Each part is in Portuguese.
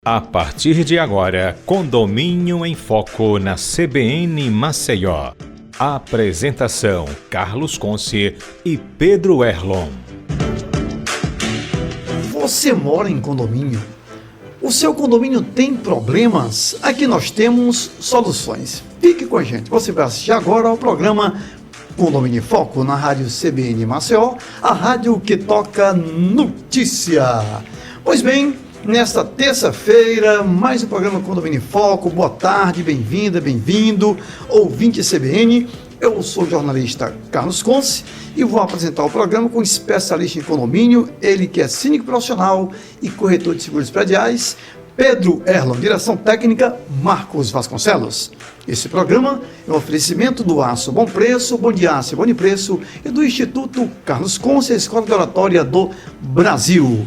A partir de agora, Condomínio em Foco na CBN Maceió. Apresentação: Carlos Conce e Pedro Erlon. Você mora em condomínio? O seu condomínio tem problemas? Aqui nós temos soluções. Fique com a gente. Você vai assistir agora ao programa Condomínio em Foco na rádio CBN Maceió, a rádio que toca notícia. Pois bem, nesta terça-feira, mais um programa Condomínio em Foco. Boa tarde, bem-vinda, bem-vindo, ouvinte CBN. Eu sou o jornalista Carlos Conce e vou apresentar o programa com um especialista em condomínio, ele que é síndico profissional e corretor de seguros prediais, Pedro Erlon. Direção técnica, Marcos Vasconcelos. Esse programa é um oferecimento do Aço Bom Preço, Bom de Aço e Bom de Preço e do Instituto Carlos Conce, a Escola de Oratória do Brasil.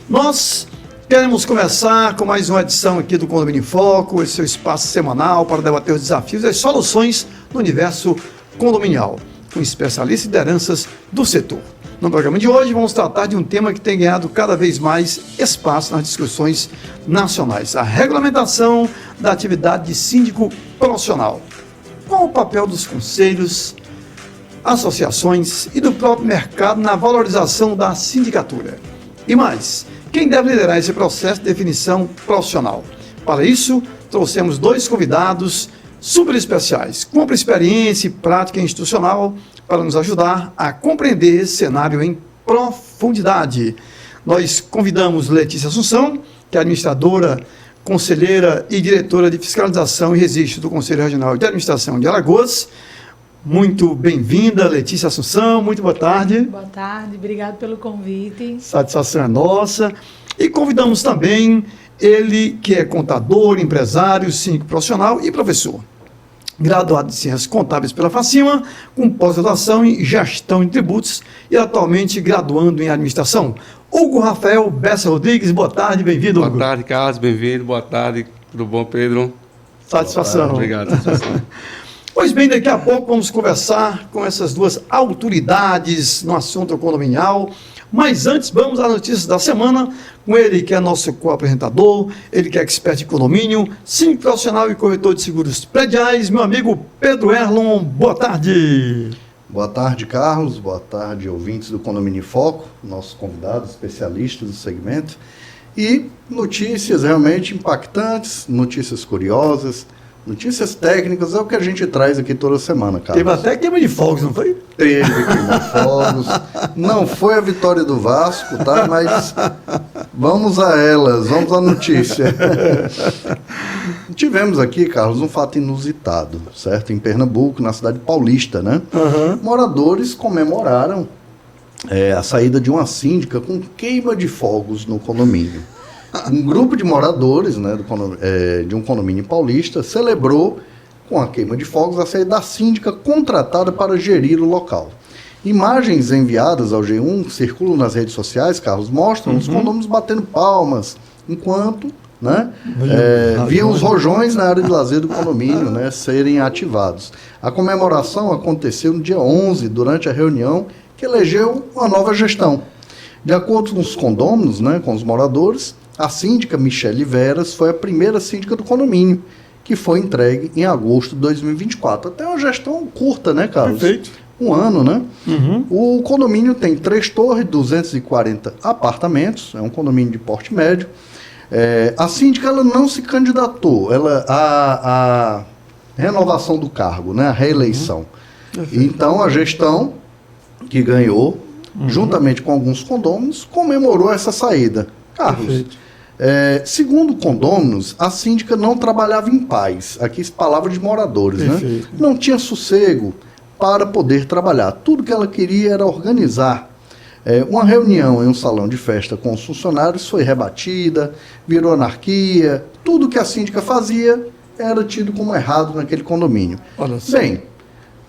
Nós queremos começar com mais uma edição aqui do Condomínio em Foco, esse seu espaço semanal para debater os desafios e as soluções do universo condominial, com especialistas e lideranças do setor. No programa de hoje vamos tratar de um tema que tem ganhado cada vez mais espaço nas discussões nacionais: a regulamentação da atividade de síndico profissional. Qual o papel dos conselhos, associações e do próprio mercado na valorização da sindicatura? E mais, quem deve liderar esse processo de definição profissional? Para isso, trouxemos dois convidados super especiais, com ampla experiência e prática institucional, para nos ajudar a compreender esse cenário em profundidade. Nós convidamos Letícia Assunção, que é administradora, conselheira e diretora de fiscalização e registro do Conselho Regional de Administração de Alagoas. Muito bem-vinda, Letícia Assunção, muito boa tarde. Boa tarde, obrigado pelo convite. Satisfação é nossa. E convidamos também ele, que é contador, empresário, síndico profissional e professor. Graduado em Ciências Contábeis pela Facima, com pós-graduação em Gestão de Tributos e atualmente graduando em Administração. Hugo Rafael Bessa Rodrigues, boa tarde, bem-vindo, Hugo. Boa tarde, Carlos, bem-vindo, boa tarde, tudo bom, Pedro? Satisfação. Obrigado, satisfação. Pois bem, daqui a pouco vamos conversar com essas duas autoridades no assunto condominial. Mas antes, vamos às notícias da semana, com ele que é nosso co-apresentador, ele que é expert em condomínio, síndico profissional e corretor de seguros prediais, meu amigo Pedro Erlon. Boa tarde. Boa tarde, Carlos. Boa tarde, ouvintes do Condomínio em Foco, nossos convidados, especialistas do segmento. E notícias realmente impactantes, notícias curiosas, notícias técnicas, é o que a gente traz aqui toda semana, Carlos. Teve até queima de fogos, não foi? Teve queima de fogos. Não foi a vitória do Vasco, tá? Mas vamos a elas, vamos à notícia. Tivemos aqui, Carlos, um fato inusitado, certo? Em Pernambuco, na cidade paulista, né? Uhum. Moradores comemoraram a saída de uma síndica com queima de fogos no condomínio. Um grupo de moradores, né, de um condomínio paulista celebrou com a queima de fogos a saída da síndica contratada para gerir o local. Imagens enviadas ao G1 que circulam nas redes sociais, Carlos, mostram os condôminos batendo palmas, enquanto viam os rojões na área de lazer do condomínio, né, serem ativados. A comemoração aconteceu no dia 11, durante a reunião que elegeu uma nova gestão. De acordo com os condôminos, né, com os moradores, a síndica Michele Veras foi a primeira síndica do condomínio, que foi entregue em agosto de 2024. Até uma gestão curta, né, Carlos? Perfeito. Um ano, né? Uhum. O condomínio tem 3 torres, 240 apartamentos, é um condomínio de porte médio. A síndica ela não se candidatou, a renovação do cargo, né, a reeleição. Uhum. Então, a gestão que ganhou, juntamente com alguns condôminos, comemorou essa saída. Carlos, segundo condôminos, a síndica não trabalhava em paz. Aqui, palavras de moradores, né? Não tinha sossego para poder trabalhar. Tudo que ela queria era organizar. Uma reunião em um salão de festa com os funcionários foi rebatida, virou anarquia. Tudo que a síndica fazia era tido como errado naquele condomínio. Bem,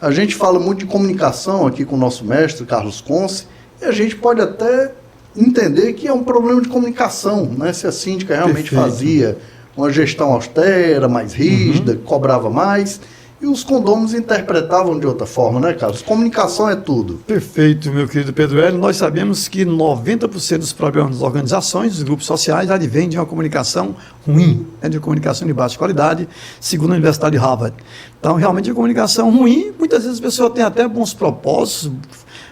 a gente fala muito de comunicação aqui com o nosso mestre, Carlos Conce, e a gente pode até entender que é um problema de comunicação, né? Se a síndica realmente fazia uma gestão austera, mais rígida, cobrava mais, e os condôminos interpretavam de outra forma, né, Carlos? Comunicação é tudo. Perfeito, meu querido Pedro Hélio. Nós sabemos que 90% dos problemas das organizações, dos grupos sociais, advém de uma comunicação ruim, né, de uma comunicação de baixa qualidade, segundo a Universidade de Harvard. Então, realmente, a comunicação ruim, muitas vezes as pessoas têm até bons propósitos,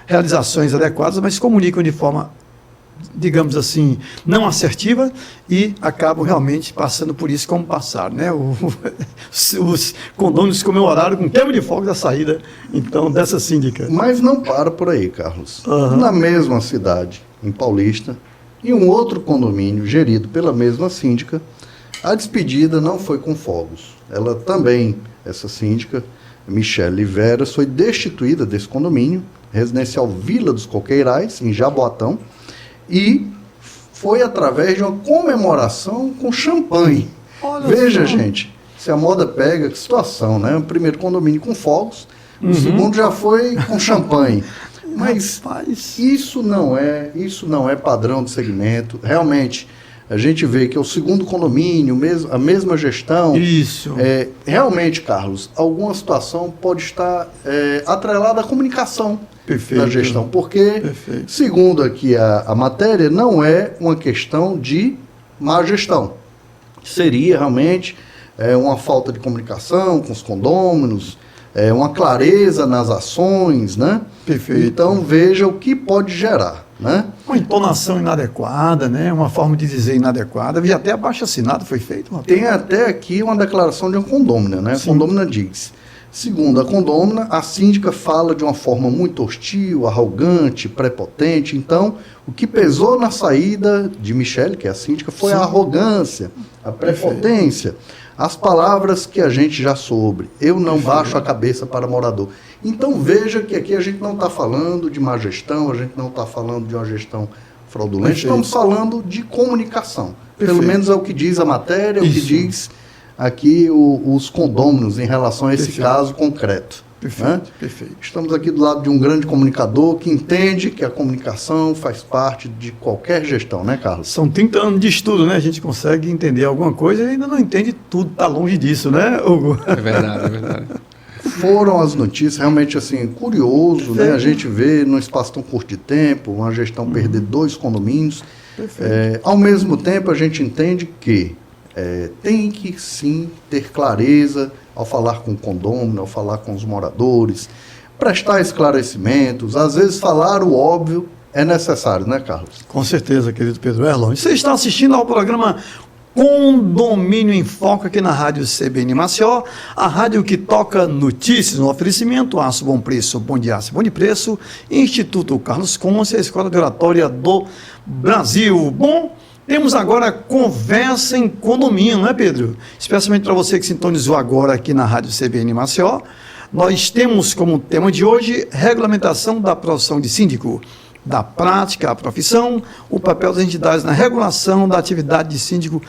realizações adequadas, mas se comunicam de forma, digamos assim, não assertiva e acabam realmente passando por isso como passaram, né? Os condôminos comemoraram com quebra de fogo da saída, então, dessa síndica. Mas não para por aí, Carlos. Uhum. Na mesma cidade, em Paulista, em um outro condomínio gerido pela mesma síndica, a despedida não foi com fogos. Ela também, essa síndica, Michele Liveras, foi destituída desse condomínio, residencial Vila dos Coqueirais, em Jaboatão, e foi através de uma comemoração com champanhe. Olha Veja, só. gente, se a moda pega, que situação, né? O primeiro condomínio com fogos, o segundo já foi com champanhe. Mas Rapaz. isso não é padrão de segmento. Realmente, a gente vê que é o segundo condomínio, a mesma gestão. Isso. Realmente, Carlos, alguma situação pode estar atrelada à comunicação Perfeito. da gestão, porque, Perfeito. segundo aqui a matéria, não é uma questão de má gestão. Seria realmente uma falta de comunicação com os condôminos, uma clareza nas ações, né? Perfeito. Então, veja o que pode gerar, né? Uma entonação inadequada, né? Uma forma de dizer inadequada. E até abaixo-assinado foi feito. Rapaz. Tem até aqui uma declaração de uma condômina, né? A Sim. condômina diz: segundo a condômina, a síndica fala de uma forma muito hostil, arrogante, prepotente. Então, o que pesou na saída de Michele, que é a síndica, foi Sim. a arrogância, a prepotência, as palavras que a gente já soube. Eu não baixo a cabeça para morador. Então, veja que aqui a gente não está falando de má gestão, a gente não está falando de uma gestão fraudulenta, Perfeito. estamos falando de comunicação. Perfeito. Pelo menos é o que diz a matéria, é o que Isso. diz aqui os condôminos em relação a esse Perfeito. caso concreto. Perfeito, né? perfeito. Estamos aqui do lado de um grande comunicador que entende que a comunicação faz parte de qualquer gestão, né, Carlos? São 30 anos de estudo, né? A gente consegue entender alguma coisa e ainda não entende tudo, está longe disso, né, Hugo? É verdade, é verdade. Foram as notícias realmente assim, curioso, né? A gente vê num espaço tão curto de tempo, uma gestão perder 2 condomínios. Perfeito. Ao mesmo tempo, a gente entende que tem que sim ter clareza ao falar com o condômino, ao falar com os moradores, prestar esclarecimentos, às vezes falar o óbvio é necessário, né, Carlos? Com certeza, querido Pedro Erlon. Você está assistindo ao programa Condomínio em Foco aqui na Rádio CBN Maceió, a rádio que toca notícias no oferecimento Aço Bom Preço, Bom de Aço, Bom de Preço, Instituto Carlos Conce, a Escola de Oratória do Brasil. Bom, temos agora conversa em condomínio, não é, Pedro? Especialmente para você que sintonizou agora aqui na Rádio CBN Maceió, nós temos como tema de hoje regulamentação da profissão de síndico. Da prática à profissão, o papel das entidades na regulação da atividade de síndico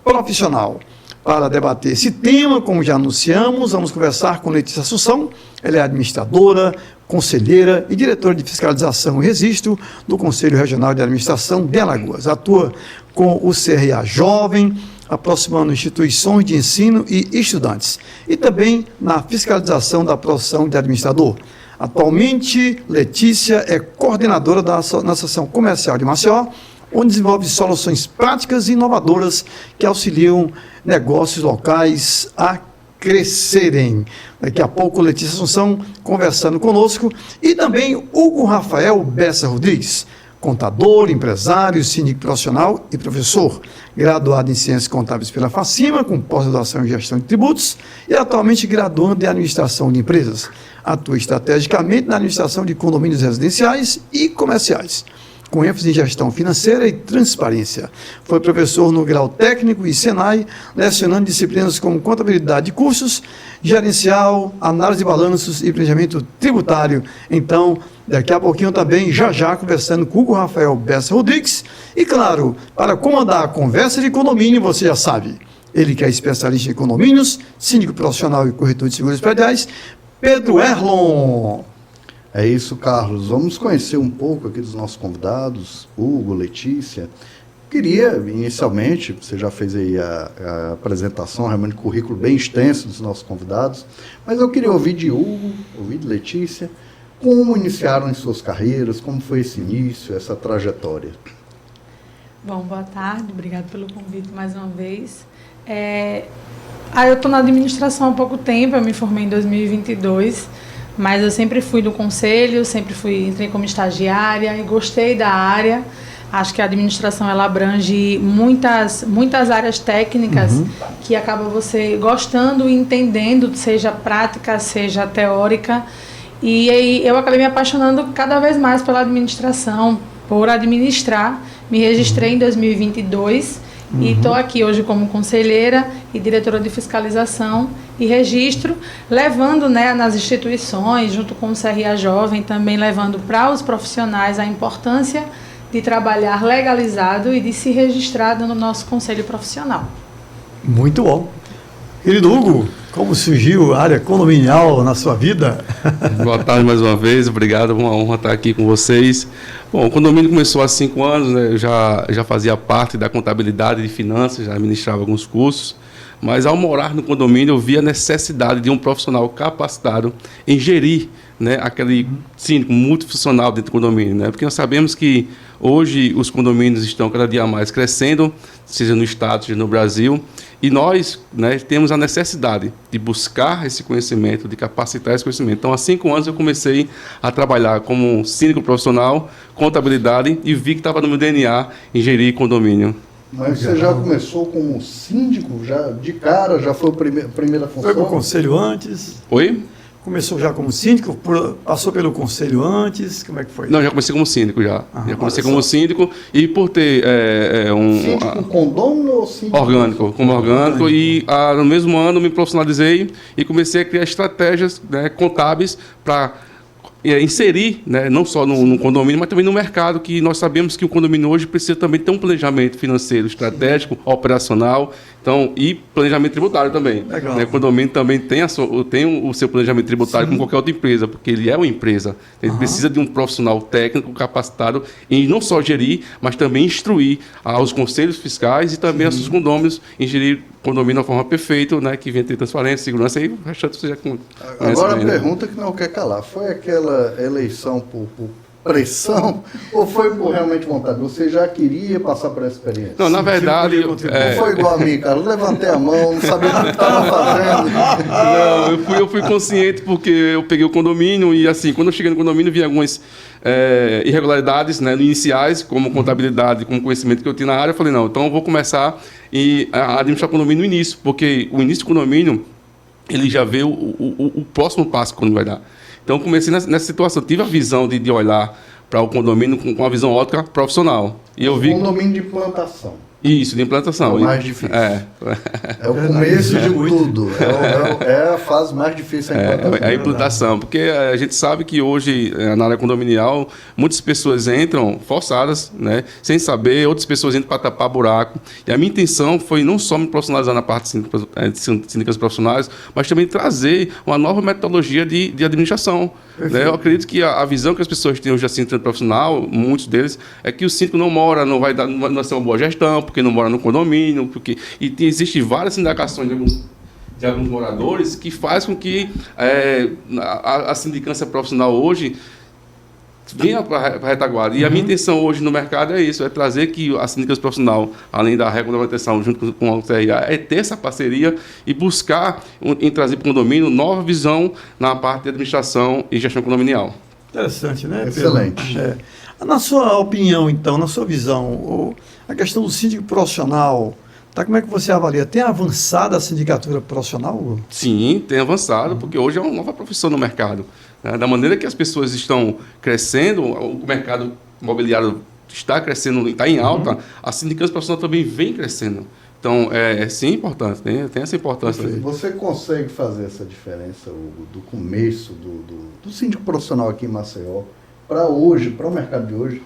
profissional. Para debater esse tema, como já anunciamos, vamos conversar com Letícia Assunção. Ela é administradora, conselheira e diretora de fiscalização e registro do Conselho Regional de Administração de Alagoas. Atua com o CRA Jovem, aproximando instituições de ensino e estudantes, e também na fiscalização da profissão de administrador. Atualmente, Letícia é coordenadora na Associação Comercial de Maceió, onde desenvolve soluções práticas e inovadoras que auxiliam negócios locais a crescerem. Daqui a pouco, Letícia Assunção conversando conosco, e também Hugo Rafael Bessa Rodrigues, contador, empresário, síndico profissional e professor, graduado em Ciências Contábeis pela Facima, com pós-graduação em Gestão de Tributos e atualmente graduando em Administração de Empresas. Atua estrategicamente na administração de condomínios residenciais e comerciais, com ênfase em gestão financeira e transparência. Foi professor no grau técnico e Senai, lecionando disciplinas como contabilidade de cursos, gerencial, análise de balanços e planejamento tributário. Então, daqui a pouquinho também, já conversando com o Hugo Rafael Bessa Rodrigues. E claro, para comandar a conversa de condomínio, você já sabe, ele que é especialista em condomínios, síndico profissional e corretor de seguros prediais, Pedro Erlon. É isso, Carlos. Vamos conhecer um pouco aqui dos nossos convidados, Hugo, Letícia. Queria, inicialmente, você já fez aí a apresentação, realmente um currículo bem extenso dos nossos convidados, mas eu queria ouvir de Hugo, ouvir de Letícia, como iniciaram em suas carreiras, como foi esse início, essa trajetória. Bom, boa tarde, obrigado pelo convite mais uma vez. Eu estou na administração há pouco tempo, eu me formei em 2022, mas eu sempre fui do conselho, entrei como estagiária e gostei da área. Acho que a administração ela abrange muitas áreas técnicas que acaba você gostando e entendendo, seja prática, seja teórica. E aí eu acabei me apaixonando cada vez mais pela administração, por administrar. Me registrei em 2022 e estou aqui hoje como conselheira e diretora de fiscalização e registro, levando, né, nas instituições, junto com o CRA Jovem, também levando para os profissionais a importância de trabalhar legalizado e de se registrar no nosso conselho profissional. Muito bom. Querido Hugo, como surgiu a área condominial na sua vida? Boa tarde mais uma vez, obrigado, uma honra estar aqui com vocês. Bom, o condomínio começou há 5 anos, né? Eu já fazia parte da contabilidade de finanças, já administrava alguns cursos, mas ao morar no condomínio eu vi a necessidade de um profissional capacitado em gerir, né, aquele síndico multifuncional dentro do condomínio, né? Porque nós sabemos que hoje os condomínios estão cada dia mais crescendo, seja no estado, seja no Brasil, e nós, né, temos a necessidade de buscar esse conhecimento, de capacitar esse conhecimento. Então, há 5 anos eu comecei a trabalhar como síndico profissional, contabilidade, e vi que estava no meu DNA em gerir condomínio. Mas você já começou como síndico, já de cara, já foi a primeira função? Foi para o conselho antes? Oi? Começou já como síndico? Passou pelo conselho antes? Como é que foi? Não, já comecei como síndico já. Já comecei como síndico e por ter Síndico condômino ou síndico? Orgânico, como orgânico. E no mesmo ano me profissionalizei e comecei a criar estratégias, né, contábeis para inserir, né, não só no condomínio, mas também no mercado, que nós sabemos que o condomínio hoje precisa também ter um planejamento financeiro estratégico, operacional, então, e planejamento tributário também. Legal. Né, o condomínio também tem o seu planejamento tributário como qualquer outra empresa, porque ele é uma empresa. Ele precisa de um profissional técnico capacitado em não só gerir, mas também instruir aos conselhos fiscais e também aos seus condôminos em gerir condomínio de uma forma perfeita, né, que venha ter transparência, segurança, e o restante você já conhece. Agora bem, a né? pergunta que não quer calar, foi aquela eleição por pressão ou foi por realmente vontade? Você já queria passar por essa experiência? Não, na verdade... Não foi igual a mim, cara. Eu levantei a mão, não sabia o que estava fazendo. Não, eu fui consciente porque eu peguei o condomínio e, assim, quando eu cheguei no condomínio, vi algumas irregularidades, né, iniciais, como contabilidade, como conhecimento que eu tinha na área. Eu falei, não, então eu vou começar a administrar o condomínio no início, porque o início do condomínio, ele já vê o próximo passo que vai dar. Então, comecei nessa situação, tive a visão de olhar para o condomínio com uma visão ótica profissional. E eu vi... Condomínio de plantação. Isso, de implantação. É o mais difícil. É o começo de tudo. É a fase mais difícil da implantação. É a implantação, porque a gente sabe que hoje, na área condominial, muitas pessoas entram forçadas, né, sem saber, outras pessoas entram para tapar buraco. E a minha intenção foi não só me profissionalizar na parte de síndicas profissionais, mas também trazer uma nova metodologia de administração. Né? Eu acredito que a visão que as pessoas têm hoje da síndica profissional, muitos deles, é que o síndico não mora, não vai ser uma boa gestão, porque não mora no condomínio, existem várias indagações de alguns moradores que faz com que a sindicância profissional hoje venha para a retaguarda. E a minha intenção hoje no mercado é isso, é trazer que a sindicância profissional, além da regulamentação junto com o CRA, é ter essa parceria e buscar em trazer para o condomínio nova visão na parte de administração e gestão condominial. Interessante, né, Pedro? Excelente. Na sua opinião, então, na sua visão, a questão do síndico profissional, como é que você avalia? Tem avançado a sindicatura profissional, Hugo? Sim, tem avançado, porque hoje é uma nova profissão no mercado. Né? Da maneira que as pessoas estão crescendo, o mercado imobiliário está crescendo, está em alta, a sindicância profissional também vem crescendo. Então, sim importante, tem essa importância. Você consegue fazer essa diferença, Hugo, do começo do síndico profissional aqui em Maceió para hoje, para o mercado de hoje?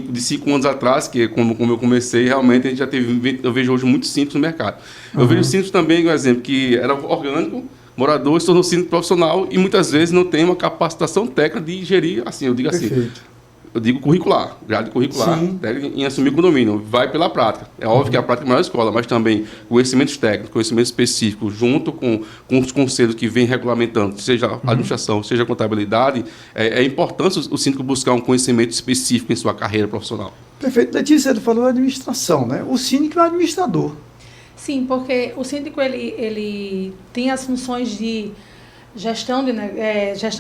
De 5 anos atrás, que como eu comecei, realmente a gente já teve, eu vejo hoje muitos síndicos no mercado. Eu vejo síndicos também, um exemplo, que era orgânico, morador, se tornou síndico profissional e muitas vezes não tem uma capacitação técnica de gerir, assim, eu digo assim. Perfeito. eu digo curricular, grade curricular, técnico em assumir o condomínio, vai pela prática. É óbvio que a prática é a maior escola, mas também conhecimentos técnicos, conhecimentos específicos, junto com os conselhos que vêm regulamentando, seja administração, seja contabilidade, é importante o síndico buscar um conhecimento específico em sua carreira profissional. Perfeito. Letícia, ele falou administração, né? O síndico é o administrador. Sim, porque o síndico ele tem as funções de gestão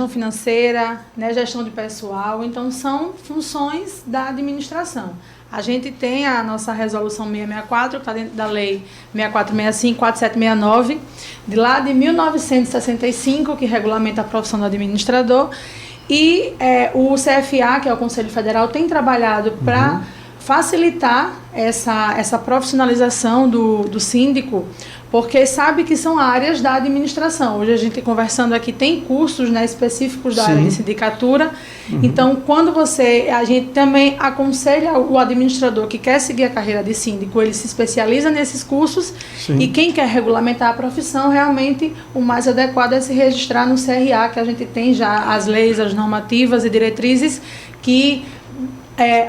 financeira, né, gestão de pessoal, então são funções da administração. A gente tem a nossa resolução 664, que está dentro da lei 6465, 4769, de lá de 1965, que regulamenta a profissão do administrador, e o CFA, que é o Conselho Federal, tem trabalhado para facilitar essa profissionalização do síndico, porque sabe que são áreas da administração. Hoje a gente conversando aqui tem cursos, né, específicos da área de sindicatura. Então, a gente também aconselha o administrador que quer seguir a carreira de síndico, ele se especializa nesses cursos. E quem quer regulamentar a profissão, realmente o mais adequado é se registrar no CRA, que a gente tem já as leis, as normativas e diretrizes que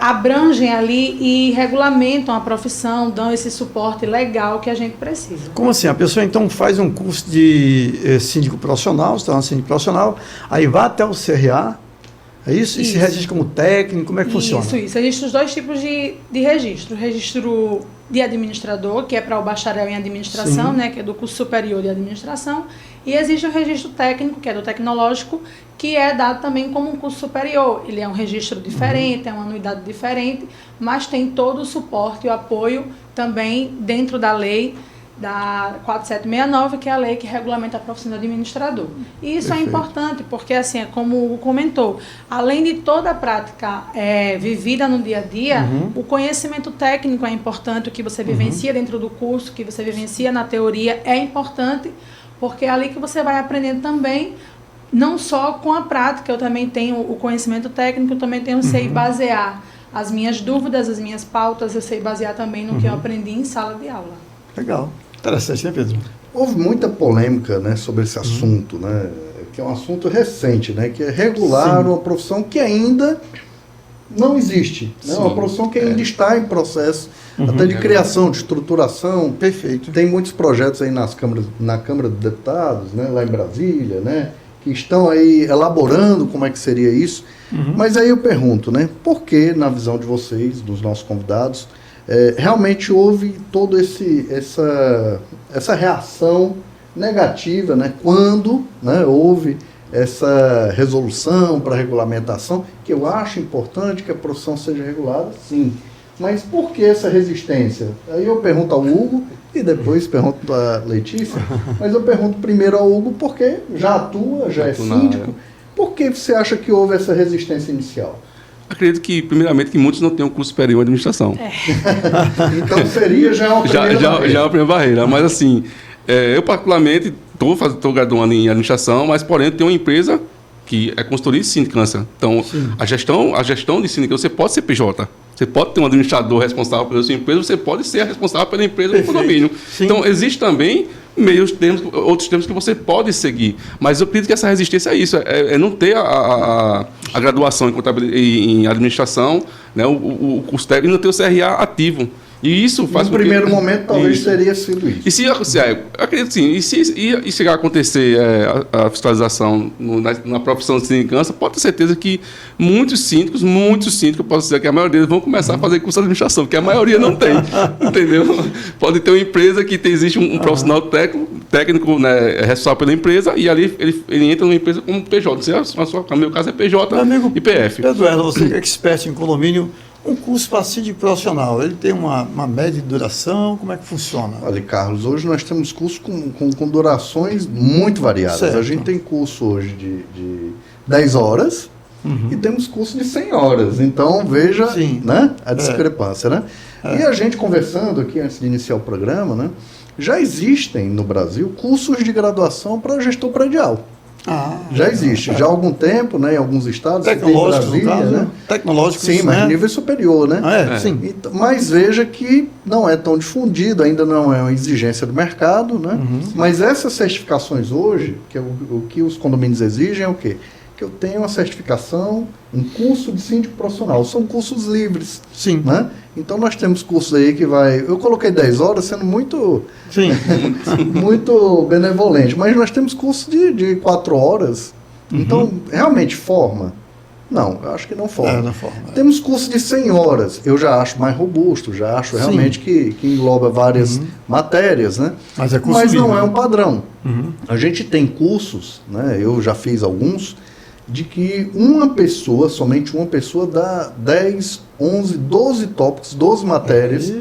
abrangem ali e regulamentam a profissão, dão esse suporte legal que a gente precisa. Como assim? A pessoa então faz um curso de síndico profissional, se torna síndico profissional, aí vai até o CRA, é isso? E se registra como técnico, como é que funciona? Isso. Existem os dois tipos de registro. O registro de administrador, que é para o bacharel em administração, né, que é do curso superior de administração, e existe o registro técnico, que é do tecnológico, que é dado também como um curso superior. Ele é um registro diferente, é uma anuidade diferente, mas tem todo o suporte e o apoio também dentro da lei da 4769, que é a lei que regulamenta a profissão do administrador. E isso é importante, porque, assim, como o Hugo comentou, além de toda a prática vivida no dia a dia, o conhecimento técnico é importante, o que você vivencia dentro do curso, o que você vivencia na teoria é importante, porque é ali que você vai aprendendo também, não só com a prática, eu também tenho o conhecimento técnico, eu também sei basear as minhas dúvidas, as minhas pautas, eu sei basear também no que eu aprendi em sala de aula. Legal. Interessante, né, Pedro? Houve muita polêmica, né, sobre esse assunto, né, que é um assunto recente, né, que é regular uma profissão que ainda não existe. Né, uma profissão que ainda está em processo até de criação, de estruturação. Perfeito. Tem muitos projetos aí na Câmara dos Deputados, né, lá em Brasília, né, que estão aí elaborando como é que seria isso. Mas aí eu pergunto, né, por que, na visão de vocês, dos nossos convidados, realmente houve toda essa reação negativa, né, quando, né, houve essa resolução para regulamentação, que eu acho importante que a profissão seja regulada, sim. Mas por que essa resistência? Aí eu pergunto ao Hugo e depois pergunto à Letícia, mas eu pergunto primeiro ao Hugo porque já atua, já é síndico. Por que você acha que houve essa resistência inicial? Acredito que, primeiramente, que muitos não têm um curso superior em administração. Então seria já uma primeira barreira. Já é uma primeira barreira. Mas, assim, eu particularmente estou graduando em administração, mas, porém, tenho uma empresa que é consultoria de sindicância. Então, a gestão de sindicância, você pode ser PJ. Você pode ter um administrador responsável pela sua empresa, você pode ser responsável pela empresa do condomínio. Então, existe também outros termos que você pode seguir. Mas eu acredito que essa resistência é isso, é não ter a graduação em administração, né, o curso técnico, e não ter o CRA ativo. E isso faz no primeiro momento talvez teria sido isso. E se acredito sim, e se chegar a acontecer a fiscalização na profissão de sindicância, pode ter certeza que muitos síndicos, eu posso dizer que a maioria deles vão começar a fazer curso de administração, porque a maioria não tem, entendeu? Pode ter uma empresa que existe um profissional técnico, né, responsável pela empresa, e ali ele entra numa empresa como PJ. No meu caso é PJ e PF. Pedro Erla, você que é expert em condomínio, um curso para síndico profissional, ele tem uma média de duração, como é que funciona? Olha, Carlos, hoje nós temos cursos com durações muito variadas. Certo. A gente tem curso hoje de 10 horas e temos curso de 100 horas. Então, veja, né, a discrepância. Né? E a gente conversando aqui antes de iniciar o programa, né, já existem no Brasil cursos de graduação para gestor predial. Já existe, já há algum tempo, né, em alguns estados. Tecnológicos, Brasília, no caso, né? Tecnológicos, sim, mas nível superior, né? Sim. Então, mas veja que não é tão difundido, ainda não é uma exigência do mercado, né? Mas essas certificações hoje, que é o que os condomínios exigem é o quê? que eu tenho uma certificação, um curso de síndico profissional. São cursos livres. Sim. Né? Então nós temos cursos aí que vai... Eu coloquei 10 horas sendo muito, Sim. muito benevolente, mas nós temos cursos de 4 horas. Então, realmente forma? Não, eu acho que não forma. Não forma. Temos cursos de 100 horas, eu já acho mais robusto, já acho realmente que engloba várias matérias, né? Mas é curso Mas não livre, é um né? padrão. A gente tem cursos, né? Eu já fiz alguns, de que uma pessoa, somente uma pessoa, dá 10, 11, 12 tópicos, 12 matérias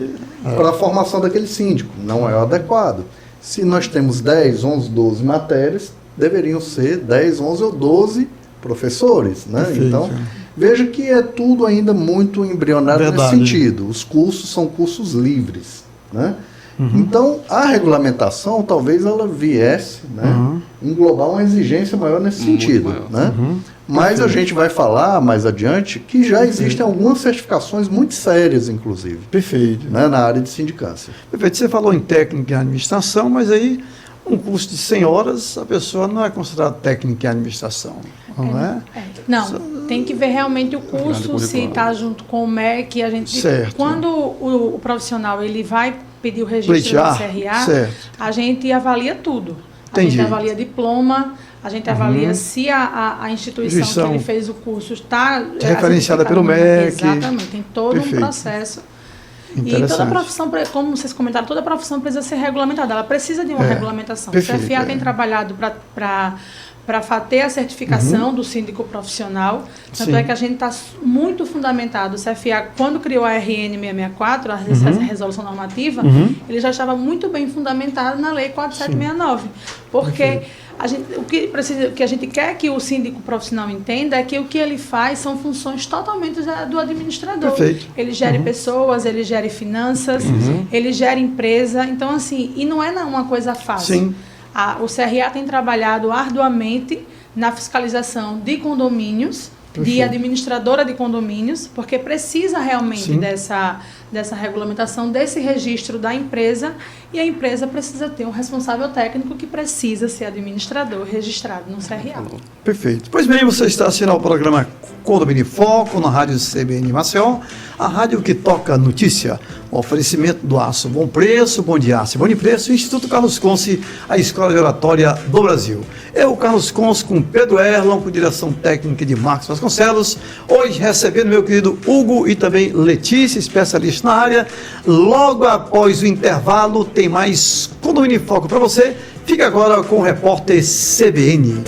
para a formação daquele síndico. Não é o adequado. Se nós temos 10, 11, 12 matérias, deveriam ser 10, 11 ou 12 professores, né? Perfeito. Então, veja que é tudo ainda muito embrionário Verdade. nesse sentido. Os cursos são cursos livres, né? Então, a regulamentação, talvez ela viesse, né, englobar uma exigência maior nesse sentido, maior. né? Mas a gente vai falar mais adiante que já existem algumas certificações muito sérias, inclusive, Perfeito. né, na área de sindicância. Perfeito. Você falou em técnica em administração, mas aí um curso de 100 horas, a pessoa não é considerada técnica em administração, não é? Não, tem que ver realmente o curso, se está junto com o MEC. A gente, Certo. quando o profissional ele vai pedir o registro Pleitear, da CRA, certo. a gente avalia tudo. A Entendi. gente avalia diploma, a gente avalia se a instituição que ele fez o curso está Referenciada pelo MEC. Exatamente, tem todo Perfeito. um processo. E toda Interessante. profissão, como vocês comentaram, toda profissão precisa ser regulamentada. Ela precisa de uma regulamentação. Perfeito, O CFA tem trabalhado para ter a certificação do síndico profissional. Tanto Sim. é que a gente está muito fundamentado. O CFA, quando criou a RN 664, a resolução normativa, ele já estava muito bem fundamentado na Lei 4769. Porque o que a gente quer que o síndico profissional entenda é que o que ele faz são funções totalmente do administrador. Perfeito. Ele gere pessoas, ele gere finanças, ele gera empresa. Então, assim, e não é uma coisa fácil. Sim. O CRA tem trabalhado arduamente na fiscalização de condomínios, de administradora de condomínios, porque precisa realmente dessa regulamentação, desse registro da empresa, e a empresa precisa ter um responsável técnico que precisa ser administrador registrado no CRA. Perfeito. Pois bem, você está assistindo ao programa Condomínio em Foco, na rádio CBN Maceió, a rádio que toca notícia. O oferecimento do Aço Bom Preço, Bom de Aço e Bom de Preço, Instituto Carlos Conce, a Escola de Oratória do Brasil. Eu, Carlos Conce, com Pedro Erlon, com direção técnica de Marcos Vasconcelos, hoje recebendo meu querido Hugo e também Letícia, especialista na área. Logo após o intervalo, tem mais Condomínio em Foco para você. Fica agora com o repórter CBN.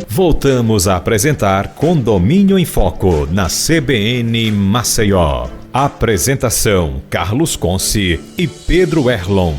Voltamos a apresentar Condomínio em Foco na CBN Maceió. Apresentação: Carlos Conce e Pedro Erlon.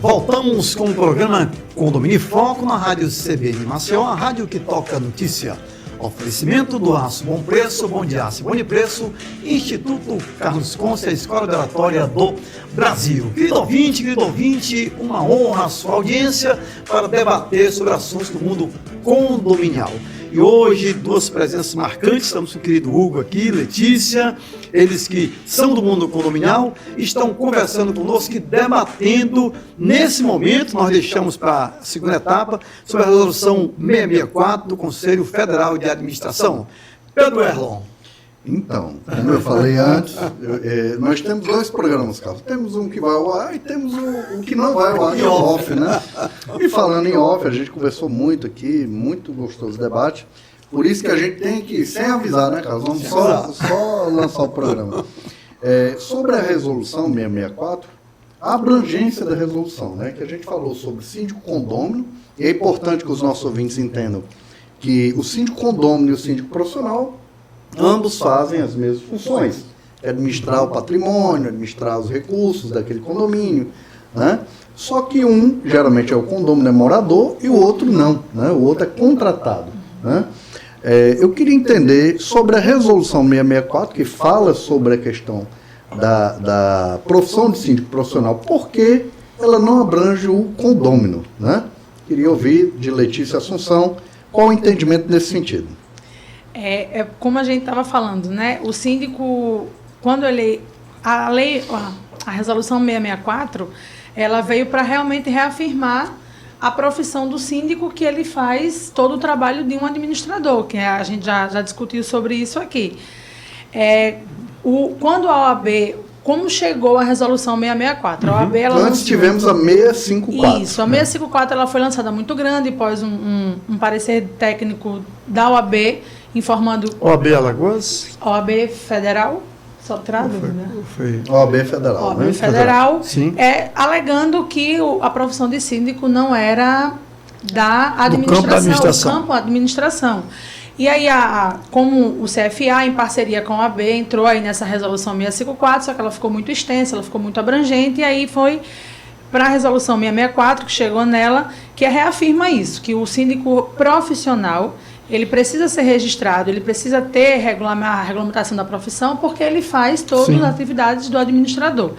Voltamos com o programa Condomínio em Foco na rádio CBN Maceió, a rádio que toca notícia. Oferecimento do Aço Bom Preço, Bom de Aço e Bom de Preço, Instituto Carlos Conce, a Escola de Oratória do Brasil. Querido ouvinte, uma honra a sua audiência para debater sobre assuntos do mundo condominial. E hoje, duas presenças marcantes, estamos com o querido Hugo aqui, Letícia, eles que são do mundo condominial, estão conversando conosco e debatendo. Nesse momento, nós deixamos para a segunda etapa sobre a resolução 664 do Conselho Federal de Administração. Pedro Erlon. Então, como eu falei antes, nós temos 2 programas, Carlos. Temos um que vai ao ar e temos o que não vai ao ar, que é off, né? E falando em off, a gente conversou muito aqui, muito gostoso debate. Por isso que a gente tem que, sem avisar, né, Carlos? Vamos só lançar o programa. Sobre a resolução 664, a abrangência da resolução, né? Que a gente falou sobre síndico condômino, e é importante que os nossos ouvintes entendam que o síndico condômino e o síndico profissional ambos fazem as mesmas funções, administrar o patrimônio, administrar os recursos daquele condomínio, né? Só que um, geralmente é o condômino, é morador, e o outro não, né? O outro é contratado, né? Eu queria entender sobre a resolução 664, que fala sobre a questão da profissão de síndico profissional, por que ela não abrange o condômino, né? Queria ouvir de Letícia Assunção qual o entendimento nesse sentido. Como a gente estava falando, né? O síndico, quando a resolução 664, ela veio para realmente reafirmar a profissão do síndico, que ele faz todo o trabalho de um administrador, que a gente já discutiu sobre isso aqui. Quando a OAB, como chegou a resolução 664? A OAB, ela Antes tivemos a 654. Isso, a 654 ela foi lançada muito grande, após um parecer técnico da OAB, informando... OAB Alagoas? OAB Federal, só traz dúvida. OAB Federal. OAB né? Federal, Sim. alegando que a profissão de síndico não era da administração, do campo da administração. E aí, como o CFA, em parceria com a OAB, entrou aí nessa resolução 654, só que ela ficou muito extensa, ela ficou muito abrangente, e aí foi para a resolução 664, que chegou nela, que reafirma isso, que o síndico profissional, ele precisa ser registrado, ele precisa ter a regulamentação da profissão, porque ele faz todas as atividades do administrador.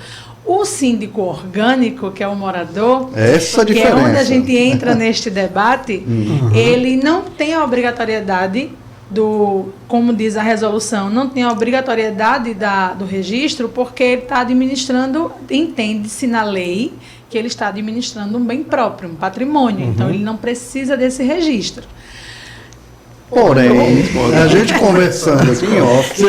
O síndico orgânico, que é o morador, essa a que diferença. é onde a gente entra neste debate, ele não tem a obrigatoriedade como diz a resolução, não tem a obrigatoriedade do registro, porque ele está administrando, entende-se na lei que ele está administrando um bem próprio, um patrimônio, então ele não precisa desse registro. Porém, a gente conversando aqui em off,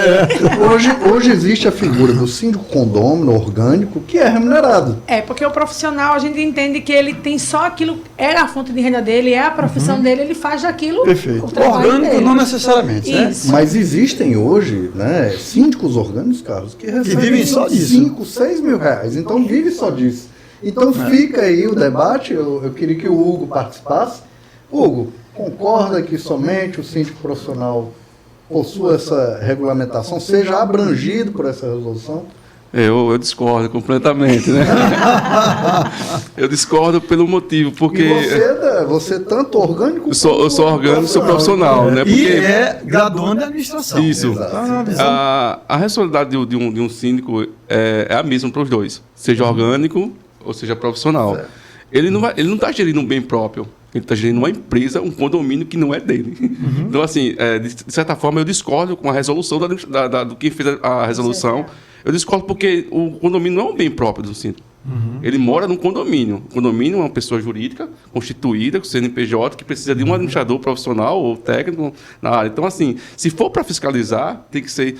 hoje existe a figura do síndico condômino orgânico que é remunerado. Porque o profissional, a gente entende que ele tem só aquilo, é a fonte de renda dele, é a profissão dele, ele faz daquilo. Perfeito. O trabalho Orgânico dele. não necessariamente, né? Isso. Mas existem hoje, né, síndicos orgânicos, Carlos, que recebem vivem só disso. 5, 6 mil reais. Então vive só disso. Então fica aí o debate, eu queria que o Hugo participasse. Hugo, concorda que somente o síndico profissional possua essa regulamentação, seja abrangido por essa resolução? Eu discordo completamente, né? Eu discordo pelo motivo, porque... E você tanto orgânico... Eu sou orgânico, sou profissional, né? Porque... E é graduando em administração. Isso. Exato. A responsabilidade de um síndico é a mesma para os dois, seja orgânico ou seja profissional. Certo. Ele não está gerindo um bem próprio. Ele está gerindo uma empresa, um condomínio que não é dele. Então, assim, de certa forma, eu discordo com a resolução do que fez a resolução. Eu discordo porque o condomínio não é um bem próprio do síndico. Ele mora num condomínio. O condomínio é uma pessoa jurídica, constituída, com CNPJ, que precisa de um administrador profissional ou técnico na área. Então, assim, se for para fiscalizar, tem que ser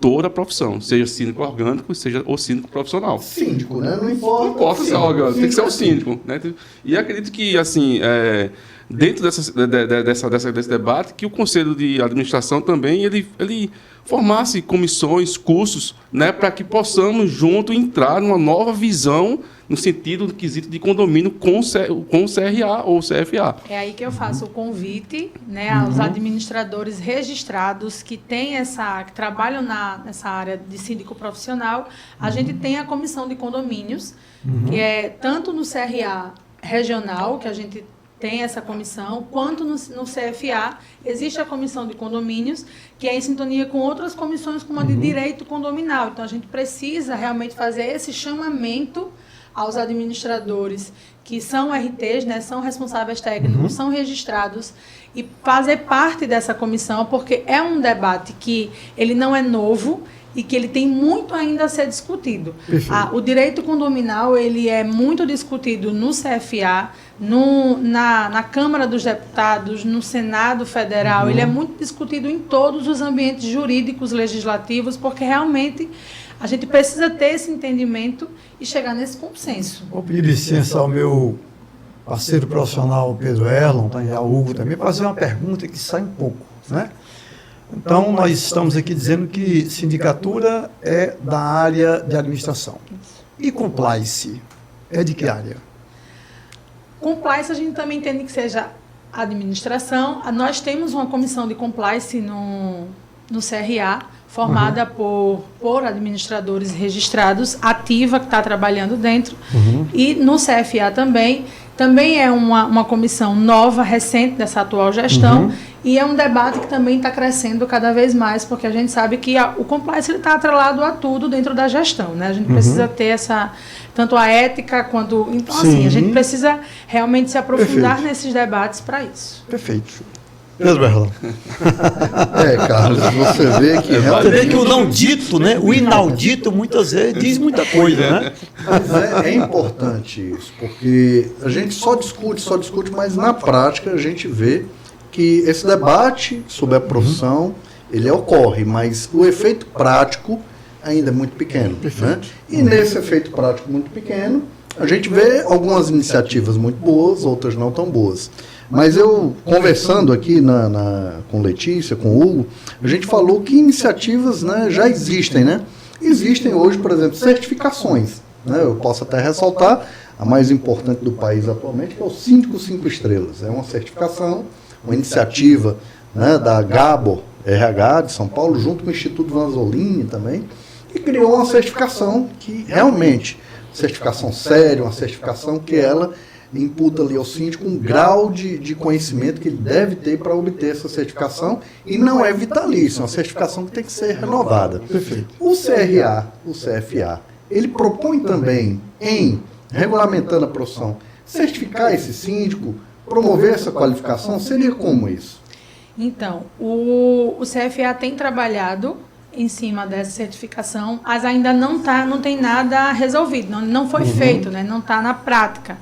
toda a profissão, seja síndico orgânico, seja o síndico profissional. Síndico, né? Não importa. Não importa se é orgânico, tem que ser o síndico. Né? E acredito que, assim, dentro desse debate, que o Conselho de Administração também, ele formasse comissões, cursos, né, para que possamos, junto, entrar numa nova visão no sentido do quesito de condomínio com o CRA ou CFA. É aí que eu faço o convite, né, aos administradores registrados que trabalham nessa área de síndico profissional. A gente tem a comissão de condomínios, que é tanto no CRA regional, que a gente tem essa comissão, quanto no CFA existe a comissão de condomínios, que é em sintonia com outras comissões, como a de direito condominal. Então, a gente precisa realmente fazer esse chamamento aos administradores que são RTs, né, são responsáveis técnicos, são registrados, e fazer parte dessa comissão, porque é um debate que ele não é novo e que ele tem muito ainda a ser discutido. O direito condominal, ele é muito discutido no CFA, na Câmara dos Deputados, no Senado Federal, ele é muito discutido em todos os ambientes jurídicos legislativos, porque realmente a gente precisa ter esse entendimento e chegar nesse consenso. Vou pedir licença ao meu parceiro profissional, Pedro Erlon, e ao Hugo também, para fazer uma pergunta que sai um pouco, né? Então, nós estamos aqui dizendo que sindicatura é da área de administração. E compliance é de que área? Compliance a gente também entende que seja administração. Nós temos uma comissão de compliance no CRA, formada por administradores registrados, ativa, que está trabalhando dentro. E no CFA também é uma comissão nova, recente, dessa atual gestão, e é um debate que também está crescendo cada vez mais, porque a gente sabe que o compliance está atrelado a tudo dentro da gestão, né? A gente precisa ter tanto a ética quanto... Então, assim, a gente precisa realmente se aprofundar nesses debates para isso. Perfeito. Pedro Berlão. Carlos, você vê que Você vê que o não dito, né? O inaudito, muitas vezes, diz muita coisa, né? Mas é importante isso, porque a gente só discute, mas na prática a gente vê que esse debate sobre a profissão, ele ocorre, mas o efeito prático ainda é muito pequeno. Né? E nesse efeito prático muito pequeno, a gente vê algumas iniciativas muito boas, outras não tão boas. Mas eu, conversando aqui com Letícia, com o Hugo, a gente falou que iniciativas, né, já existem, né? Existem hoje, por exemplo, certificações. Né? Eu posso até ressaltar a mais importante do país atualmente, que é o Síndico 5 Estrelas. É uma certificação, uma iniciativa, né, da Gabor RH de São Paulo, junto com o Instituto Vanzolini também, e criou uma certificação que realmente, certificação séria, uma certificação que ela imputa ali ao síndico um grau de conhecimento que ele deve ter para obter essa certificação, e não é vitalício, é uma certificação que tem que ser renovada. Perfeito. O CRA, o CFA, ele propõe também, em regulamentando a profissão, certificar esse síndico, promover essa qualificação. Seria como isso? Então, o CFA tem trabalhado em cima dessa certificação, mas ainda não tem nada resolvido, não foi feito, né? Não está na prática.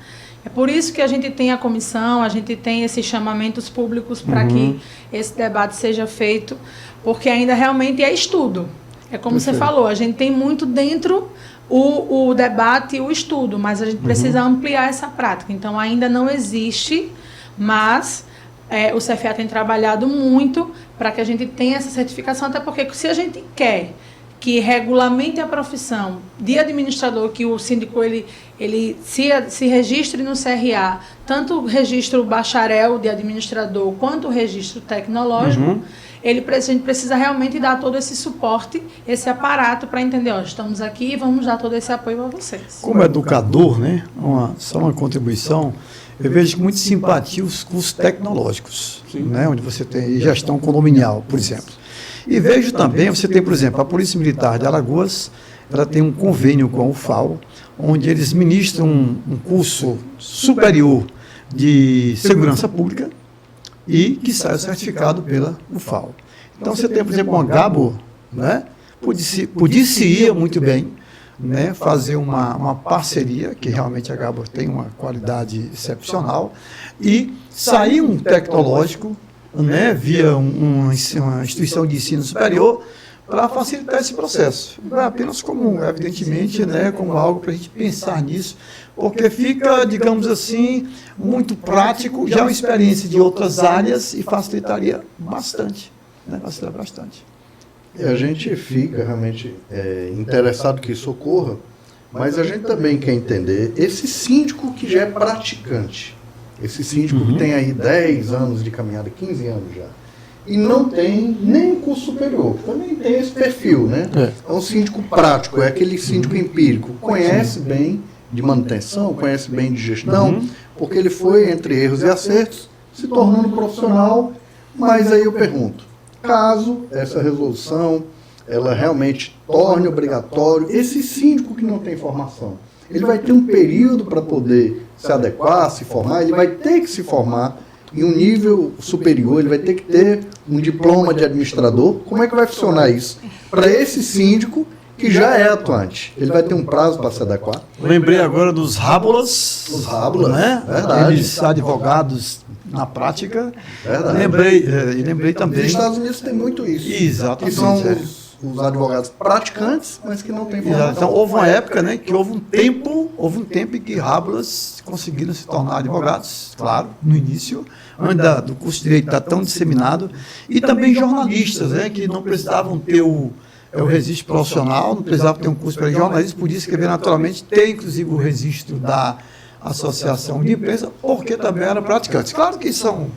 É por isso que a gente tem a comissão, a gente tem esses chamamentos públicos para que esse debate seja feito, porque ainda realmente é estudo. É como você falou, a gente tem muito dentro o debate e o estudo, mas a gente precisa ampliar essa prática. Então, ainda não existe, mas o CFA tem trabalhado muito para que a gente tenha essa certificação, até porque se a gente quer que regulamente a profissão de administrador, que o síndico ele se registre no CRA, tanto o registro bacharel de administrador quanto o registro tecnológico, a gente precisa realmente dar todo esse suporte, esse aparato para entender, estamos aqui e vamos dar todo esse apoio a vocês. Como educador, né, só uma contribuição, eu vejo com muita simpatia os cursos tecnológicos, né, onde você tem gestão condominial, por exemplo. E vejo também, você tem, por exemplo, a Polícia Militar de Alagoas, ela tem um convênio com a UFAL, onde eles ministram um curso superior de segurança pública e que sai certificado pela UFAL. Então você tem, por exemplo, uma Gabor, né, podia-se muito bem, né, fazer uma parceria, que realmente a Gabor tem uma qualidade excepcional, e sair um tecnológico, né, via uma instituição de ensino superior, para facilitar esse processo. Não é apenas como, evidentemente, né, como algo para a gente pensar nisso, porque fica, digamos assim, muito prático, já uma experiência de outras áreas e facilitaria bastante. Né, facilitaria bastante. E a gente fica realmente interessado que isso ocorra, mas a gente também quer entender esse síndico que já é praticante, esse síndico que tem aí 10 anos de caminhada, 15 anos já, e não tem nem curso superior, também tem esse perfil, né? É um síndico prático, é aquele síndico empírico, conhece bem de manutenção, conhece bem de gestão, porque ele foi, entre erros e acertos, se tornando profissional. Mas aí eu pergunto, caso essa resolução ela realmente torne obrigatório esse síndico que não tem formação, ele vai ter um período para poder se adequar, se formar, ele vai ter que se formar em um nível superior, ele vai ter que ter um diploma de administrador. Como é que vai funcionar isso? Para esse síndico que já é atuante, ele vai ter um prazo para se adequar? Lembrei agora dos rábulas. Os rábulas, né? verdade. Aqueles advogados na prática. Verdade. Lembrei também. Nos Estados Unidos tem muito isso. Exatamente. Que são os advogados praticantes, mas que não têm formação. Então, houve uma época, né, que houve um tempo em que rábulas conseguiram se tornar advogados, claro, no início, ainda do curso de Direito está tão disseminado, e também jornalistas, né, que não precisavam ter o registro profissional, não precisavam ter um curso para jornalistas, podia escrever naturalmente, ter inclusive o registro da Associação de Imprensa, porque também eram praticantes. Claro que são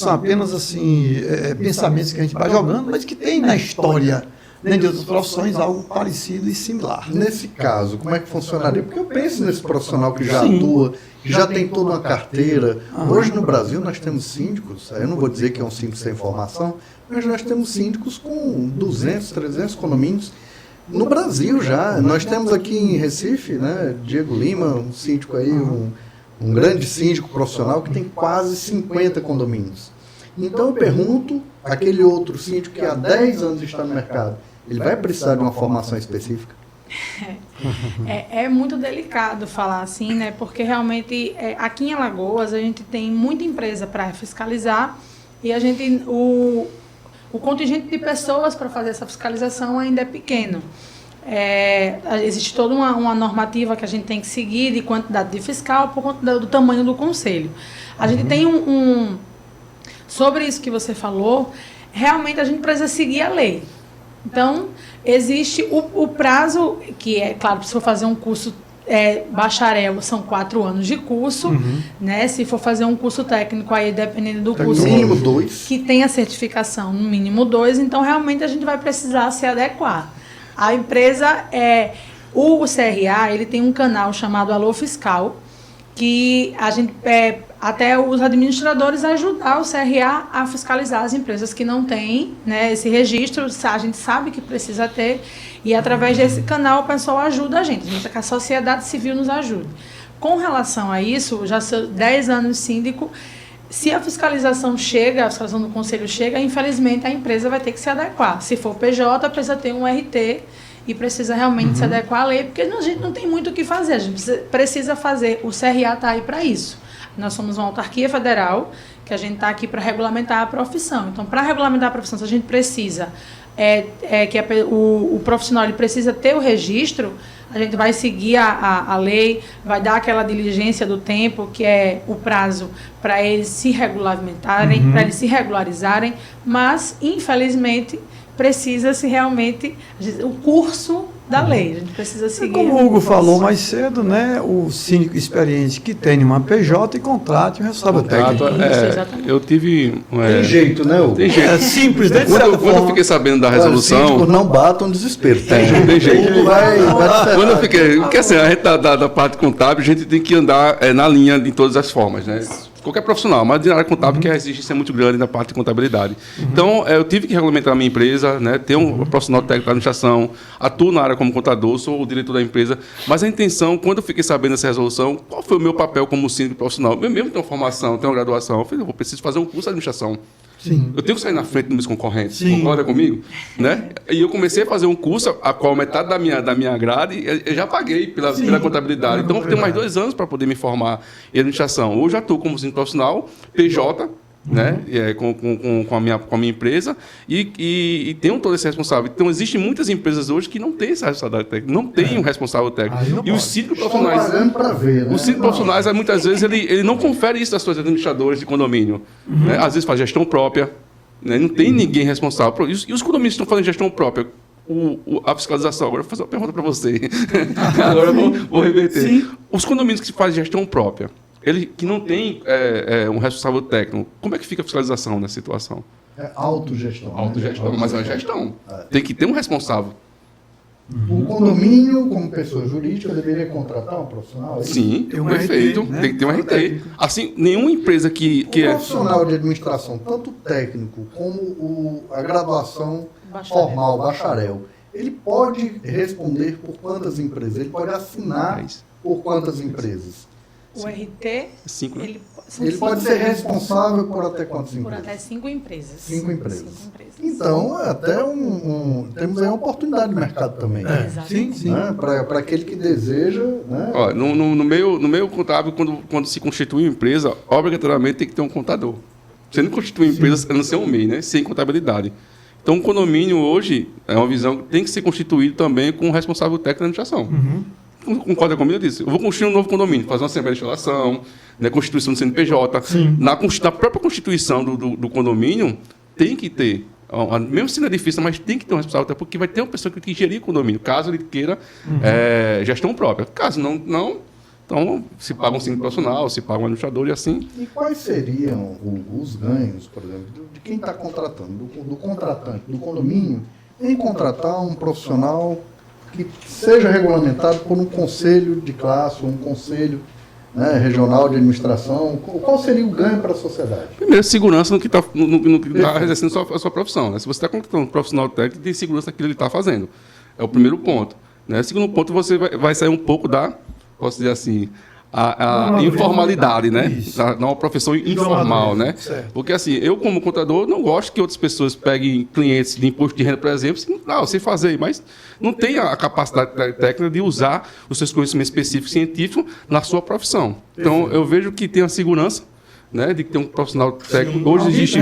apenas assim, pensamentos que a gente vai jogando, mas que tem na história, né, de outras profissões algo parecido e similar. Nesse caso, como é que funcionaria? Porque eu penso nesse profissional que já atua, que já tem toda uma carteira. Hoje no Brasil nós temos síndicos, eu não vou dizer que é um síndico sem formação, mas nós temos síndicos com 200, 300 condomínios. No Brasil já, nós temos aqui em Recife, né, Diego Lima, um síndico aí, um grande síndico profissional que tem quase 50 condomínios. Então eu pergunto, aquele outro síndico que há 10 anos está no mercado, ele vai precisar de uma formação específica? É muito delicado falar assim, né? Porque realmente aqui em Alagoas a gente tem muita empresa para fiscalizar e o contingente de pessoas para fazer essa fiscalização ainda é pequeno. Existe toda uma normativa que a gente tem que seguir de quantidade de fiscal por conta do tamanho do conselho. A gente tem sobre isso que você falou, realmente a gente precisa seguir a lei. Então, existe o prazo, que é, claro, se for fazer um curso bacharel, são 4 anos de curso, né? Se for fazer um curso técnico, aí dependendo do curso, no mínimo 2. Que tem a certificação, no mínimo 2, então realmente a gente vai precisar se adequar. A empresa, o CRA, ele tem um canal chamado Alô Fiscal, que a gente até os administradores ajudar o CRA a fiscalizar as empresas que não têm, né, esse registro. A gente sabe que precisa ter, e através desse canal o pessoal ajuda a gente que a sociedade civil nos ajude. Com relação a isso, já sou 10 anos síndico, se a fiscalização do conselho chega, infelizmente a empresa vai ter que se adequar. Se for PJ, precisa ter um RT e precisa realmente se adequar à lei, porque a gente não tem muito o que fazer, a gente precisa fazer, o CRA está aí para isso. Nós somos uma autarquia federal, que a gente está aqui para regulamentar a profissão. Então, para regulamentar a profissão, se a gente precisa, o profissional ele precisa ter o registro, a gente vai seguir a lei, vai dar aquela diligência do tempo, que é o prazo para eles se regulamentarem, para eles se regularizarem, mas, infelizmente, precisa-se realmente o curso da lei. A gente precisa seguir. Como o Hugo falou mais cedo, né? O síndico experiente que tem uma PJ e contrate o responsável técnico. Eu tive... Tem jeito, né, Hugo? Tem jeito. É simples, né? Quando eu fiquei sabendo da resolução... Síndicos não batam desespero. Tem jeito. Hugo vai quando eu fiquei... Porque assim, a gente da parte contábil, a gente tem que andar na linha de todas as formas, né? Qualquer profissional, mas na área contábil que a exigência é muito grande na parte de contabilidade. Então, eu tive que regulamentar a minha empresa, né, ter um profissional técnico da administração, atuo na área como contador, sou o diretor da empresa, mas a intenção, quando eu fiquei sabendo dessa resolução, qual foi o meu papel como síndico profissional? Eu mesmo tenho uma formação, tenho uma graduação, eu falei, eu preciso fazer um curso de administração. Sim. Eu tenho que sair na frente dos meus concorrentes, Sim. concorda comigo? Né? E eu comecei a fazer um curso, a qual metade da minha grade eu já paguei pela contabilidade. Então, eu tenho mais 2 anos para poder me formar em administração. Hoje, atuo como síndico profissional, PJ, né? Com a minha empresa, e tenho todo esse responsável. Então, existem muitas empresas hoje que não têm essa responsabilidade técnica, não tem um responsável técnico. E os síndicos profissionais... ver, né? Os síndicos profissionais, muitas vezes, ele não confere isso às suas administradoras de condomínio. Né? Às vezes faz gestão própria, né? Não tem ninguém responsável por isso. E os condomínios estão fazendo gestão própria. A fiscalização, agora eu vou fazer uma pergunta para você. Agora eu vou reverter. Sim. Os condomínios que fazem gestão própria, ele que não tem um responsável técnico, como é que fica a fiscalização nessa situação? É autogestão. Autogestão, mas é uma gestão. Tem que ter um responsável. O condomínio, como pessoa jurídica, deveria contratar um profissional? Sim, Tem um perfeito. RT, né? Tem que ter um RT. Técnico. Assim, nenhuma empresa que O profissional de administração, tanto técnico como a graduação formal, bacharel, ele pode responder por quantas empresas? Ele pode assinar por quantas empresas? O RT, 5, né? Ele pode ser responsável por até quantas por empresas? até 5 empresas. 5 empresas. 5 empresas. Então, é até temos aí uma oportunidade de mercado também. Sim, sim. Né? Para aquele que deseja. Né? Ó, no meio contábil, quando se constitui uma empresa, obrigatoriamente tem que ter um contador. Você não constitui uma empresa a não ser um MEI, né? Sem contabilidade. Então, o condomínio hoje é uma visão que tem que ser constituído também com um responsável técnico da administração. Concorda comigo? Eu disse, eu vou construir um novo condomínio, fazer uma assembleia de instalação, né, constituição do CNPJ. Na própria constituição do condomínio, tem que ter, mesmo sendo difícil, mas tem que ter um responsável, até porque vai ter uma pessoa que tem que gerir o condomínio, caso ele queira gestão própria. Caso não, então se paga um síndico profissional, se paga um administrador e assim. E quais seriam os ganhos, por exemplo, de quem está contratando, do contratante, do condomínio, em contratar um profissional que seja regulamentado por um conselho de classe, ou um conselho, né, regional de administração? Qual seria o ganho para a sociedade? Primeiro, segurança no que está exercendo a sua profissão. Né? Se você está contratando um profissional técnico, tem segurança naquilo que ele está fazendo. É o primeiro ponto. Né? Segundo ponto, você vai sair um pouco posso dizer assim, a informalidade, né? Não uma profissão informal, né? Certo. Porque assim, eu como contador não gosto que outras pessoas peguem clientes de imposto de renda, por exemplo, eu sei fazer, mas não tem a capacidade técnica de usar os seus conhecimentos específicos científicos na sua profissão. Então, eu vejo que tem a segurança, né, de que tem um profissional técnico. Hoje existe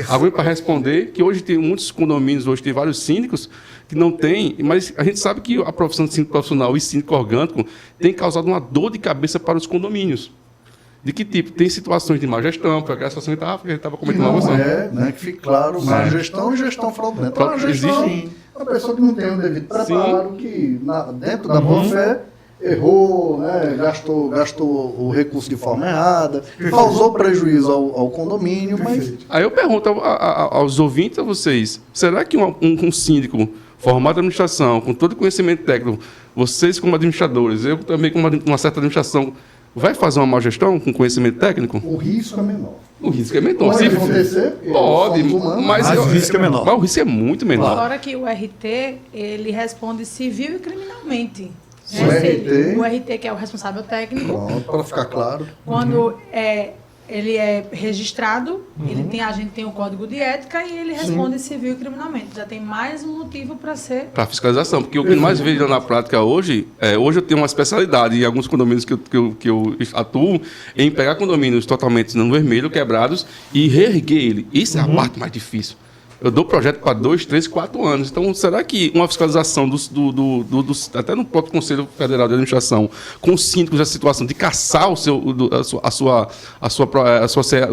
alguém para responder, que hoje tem muitos condomínios, hoje tem vários síndicos que não tem, mas a gente sabe que a profissão de síndico profissional e síndico orgânico tem causado uma dor de cabeça para os condomínios. De que tipo? Tem situações de má gestão, foi aquela situação que a gente estava comentando com você. Né, que fique claro, má gestão e gestão fraudulenta. Má gestão, uma pessoa que não tem o devido preparo, que dentro da boa fé errou, né, gastou o recurso de forma errada, causou prejuízo ao condomínio, mas... Aí eu pergunto aos ouvintes, a vocês, será que um síndico formado em administração, com todo o conhecimento técnico, vocês como administradores, eu também com uma certa administração, vai fazer uma má gestão com conhecimento técnico? O risco é menor. O risco é menor. Pode acontecer? Pode, mas o risco é menor. Mas o risco é muito menor. Fora que o RT, ele responde civil e criminalmente. O RT? O RT, que é o responsável técnico, Pronto, para ficar claro. quando ele é registrado, a gente tem o código de ética e ele responde civil e criminalmente. Já tem mais um motivo para ser... Para fiscalização, porque o que mais vejo na prática hoje eu tenho uma especialidade em alguns condomínios que eu atuo em pegar condomínios totalmente no vermelho, quebrados, e reerguer ele. Isso é a parte mais difícil. Eu dou projeto para 2, 3, 4 anos. Então, será que uma fiscalização até no próprio Conselho Federal de Administração, com os síndicos, a situação de caçar o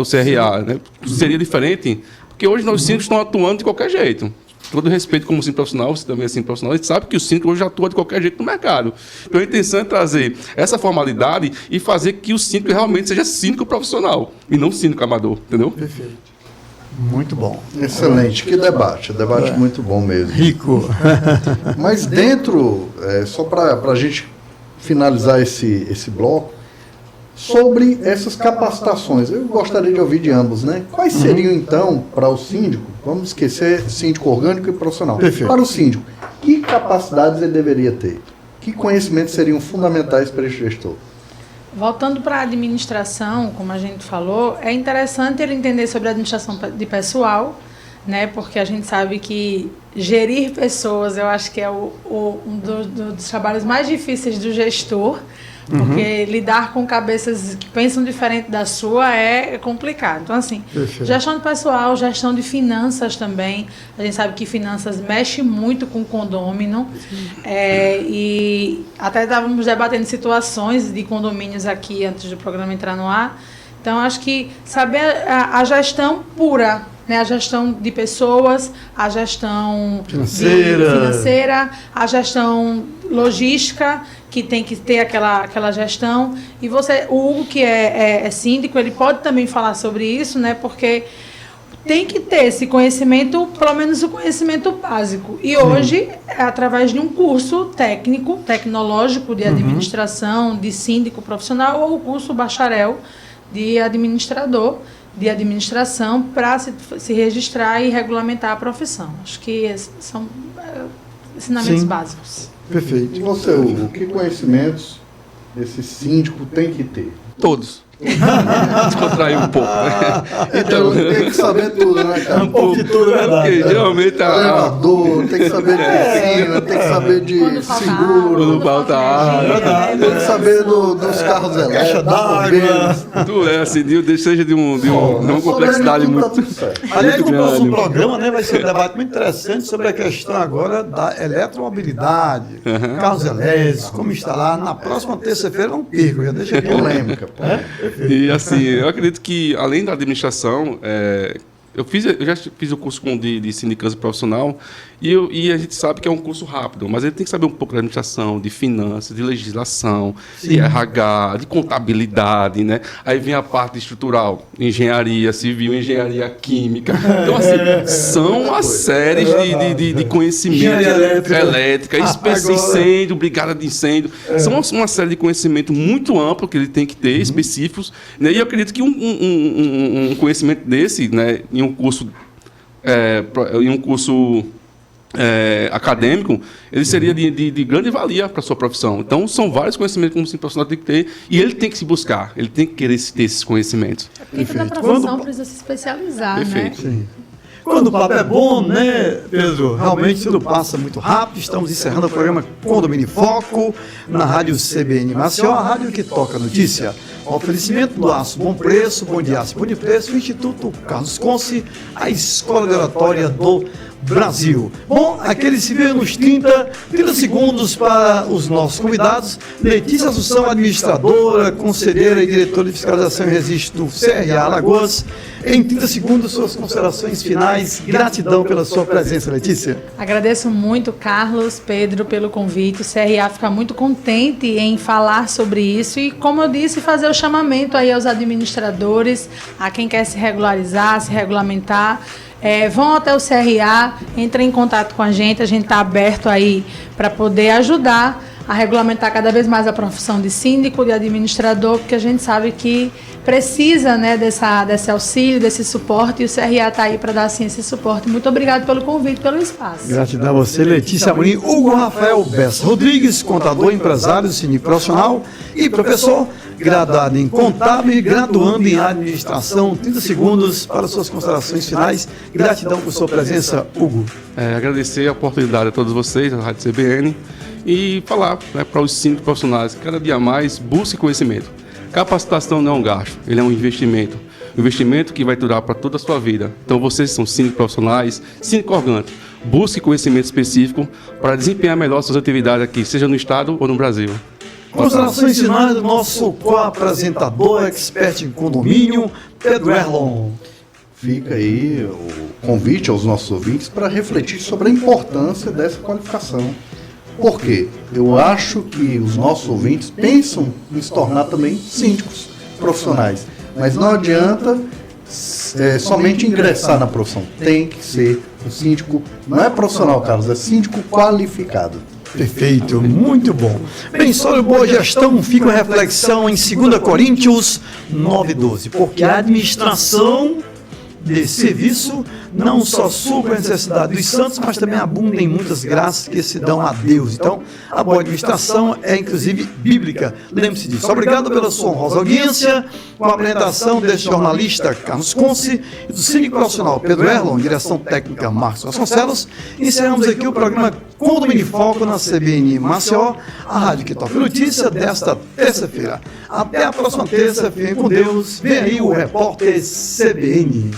CRA, né, seria diferente? Porque hoje os síndicos estão atuando de qualquer jeito. Todo respeito como síndico profissional, você também é síndico profissional, a gente sabe que o síndico hoje atua de qualquer jeito no mercado. Então, a intenção é trazer essa formalidade e fazer que o síndico realmente seja síndico profissional e não síndico amador, entendeu? Perfeito. Muito bom. Excelente, que debate muito bom mesmo. Rico. Mas dentro, só para a gente finalizar esse bloco, sobre essas capacitações, eu gostaria de ouvir de ambos, né? Quais seriam então, para o síndico, vamos esquecer síndico orgânico e profissional, Perfeito. Para o síndico, que capacidades ele deveria ter? Que conhecimentos seriam fundamentais para esse gestor? Voltando para a administração, como a gente falou, é interessante ele entender sobre a administração de pessoal, né? Porque a gente sabe que gerir pessoas, eu acho que é um dos trabalhos mais difíceis do gestor, porque lidar com cabeças que pensam diferente da sua é complicado. Então, assim, gestão de pessoal, gestão de finanças também. A gente sabe que finanças mexe muito com o condômino. E até estávamos debatendo situações de condomínios aqui antes do programa entrar no ar. Então, acho que saber a gestão pura, né? A gestão de pessoas, a gestão financeira, a gestão logística, que tem que ter aquela gestão. E o Hugo, que é síndico, ele pode também falar sobre isso, né? Porque tem que ter esse conhecimento, pelo menos o conhecimento básico. E hoje, através de um curso tecnológico de administração, de síndico profissional, ou o curso bacharel de administrador, de administração, para se registrar e regulamentar a profissão. Acho que são ensinamentos básicos. Perfeito. E você, Hugo, que conhecimentos esse síndico tem que ter? Todos. Descontrair um pouco. Então, tem que saber tudo, né, cara? Um pouco de tudo, é verdade. Porque geralmente elevador, tem que saber de piscina, tem que saber de seguro, quando falta água, tem que saber dos carros elétricos, tudo assim, seja de uma complexidade muito Aliás, o nosso grande. programa, né, vai ser um debate muito interessante sobre a questão agora da eletromobilidade, carros elétricos, como instalar. Na próxima terça-feira não perco, já deixa aqui polêmica. E assim, eu acredito que além da administração, eu já fiz o curso de sindicância profissional e a gente sabe que é um curso rápido, mas ele tem que saber um pouco de administração, de finanças, de legislação, de RH, de contabilidade, né? Aí vem a parte estrutural, engenharia civil, engenharia química. Então, assim, são uma série de conhecimentos, elétrica, incêndio, brigada de incêndio. São uma série de conhecimento muito amplo que ele tem que ter, específicos, né? E eu acredito que um conhecimento desse, né, em um curso acadêmico, ele seria de grande valia para a sua profissão. Então, são vários conhecimentos que um síndicos profissional tem que ter, e ele tem que se buscar, ele tem que querer ter esses conhecimentos. Porque toda profissão precisa se especializar, Perfeito. né? Sim. Quando o papo é bom, né, Pedro? Realmente tudo passa muito rápido. Estamos encerrando o programa Condomínio em Foco na Rádio CBN Maceió, a rádio que toca notícia. O oferecimento do Aço Bom Preço, Bom de Aço, Bom de Preço, o Instituto Carlos Conce, a Escola de Oratória do Brasil. Bom, aquele se vê nos 30 segundos para os nossos convidados. Letícia Assunção, administradora, conselheira e diretora de fiscalização e registro do CRA Alagoas. Em 30 segundos, suas considerações finais. Gratidão pela sua presença, Letícia. Agradeço muito, Carlos, Pedro, pelo convite. O CRA fica muito contente em falar sobre isso e, como eu disse, fazer o chamamento aí aos administradores, a quem quer se regularizar, se regulamentar. Vão até o CRA, entrem em contato com a gente está aberto aí para poder ajudar a regulamentar cada vez mais a profissão de síndico, de administrador, porque a gente sabe que precisa, né, desse auxílio, desse suporte, e o CRA está aí para dar assim, esse suporte. Muito obrigado pelo convite, pelo espaço. Gratidão a você, Letícia Amorim. Hugo Rafael Bessa Rodrigues, contador, empresário, síndico profissional e professor, graduado em contábil e graduando em administração. 30 segundos para suas considerações finais. Gratidão por sua presença, Hugo. Agradecer a oportunidade a todos vocês, a Rádio CBN, e falar, né, para os síndicos profissionais que cada dia mais busquem conhecimento. Capacitação não é um gasto, ele é um investimento. Um investimento que vai durar para toda a sua vida. Então, vocês são síndicos profissionais, síndico orgânico, busque conhecimento específico para desempenhar melhor suas atividades aqui, seja no Estado ou no Brasil. Considerações finais do nosso co-apresentador, expert em condomínio, Pedro Erlon. Fica aí o convite aos nossos ouvintes para refletir sobre a importância dessa qualificação. Por quê? Eu acho que os nossos ouvintes pensam em se tornar também síndicos profissionais, mas não adianta somente ingressar na profissão. Tem que ser um síndico, não é profissional, Carlos, é síndico qualificado. Perfeito, muito bom. Bem, sobre boa gestão, fica a reflexão em 2 Coríntios 9:12, porque a administração de serviço não só supra a necessidade dos santos, mas também abunda em muitas graças que se dão a Deus. Então, a boa administração é inclusive bíblica. Lembre-se disso. Obrigado pela sua honrosa audiência, com a apresentação deste jornalista Carlos Conce e do síndico profissional Pedro Erlon, direção técnica Marcos Vasconcelos. Encerramos aqui o programa Condomínio em Foco na CBN Maceió, a rádio que toca notícia desta terça-feira. Até a próxima terça, fiquem com Deus. Vem aí o repórter CBN.